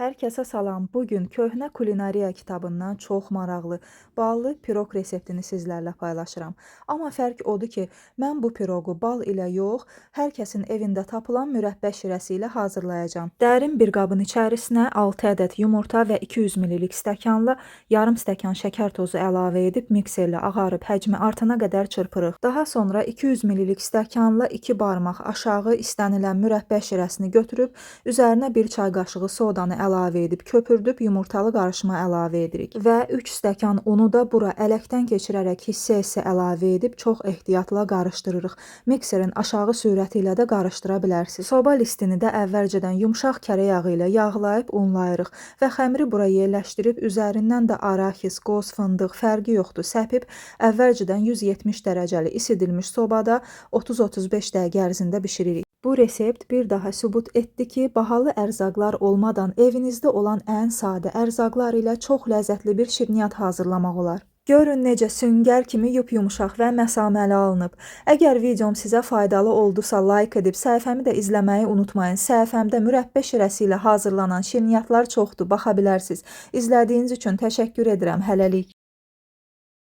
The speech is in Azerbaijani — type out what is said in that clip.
Hər kəsə salam. Bugün köhnə kulinariya kitabından çox maraqlı, ballı piroq reseptini sizlərlə paylaşıram. Amma fərq odur ki, mən bu piroqu bal ilə yox, hər kəsin evində tapılan mürəbbə şirəsi ilə hazırlayacağam. Dərin bir qabın içərisinə 6 ədəd yumurta və 200 ml stəkanla yarım stəkan şəkər tozu əlavə edib mikserlə ağarıb həcmi artana qədər çırpırıq. Daha sonra 200 ml stəkanla 2 barmaq aşağı istənilən mürəbbə şirəsini götürüb üzərinə 1 çay qaşığı sodanı əlavə edib köpürdüb yumurtalı qarışıma əlavə edirik və 3 stəkan unu da bura ələkdən keçirərək hissə-hissə əlavə edib çox ehtiyatla qarışdırırıq. Mikserin aşağı sürəti ilə də qarışdıra bilərsiniz. Soba listini də əvvəlcədən yumşaq kərə yağı ilə yağlayıb unlayırıq və xəmiri bura yerləşdirib üzərindən də araxis, qoz, fındıq fərqi yoxdur səpib əvvəlcədən 170 dərəcəli isidilmiş sobada 30-35 dəqiqə ərzində bişiririk. Bu resept bir daha sübut etdi ki, bahalı ərzaqlar olmadan evinizdə olan ən sadə ərzaqlar ilə çox ləzzətli bir şirniyyat hazırlamaq olar. Görün necə süngər kimi yumşaq və məsaməli alınıb. Əgər videom sizə faydalı oldusa like edib səhifəmi də izləməyi unutmayın. Səhifəmdə mürəbbə şirəsi ilə hazırlanan şirniyyatlar çoxdur, baxa bilərsiniz. İzlədiyiniz üçün təşəkkür edirəm. Hələlik.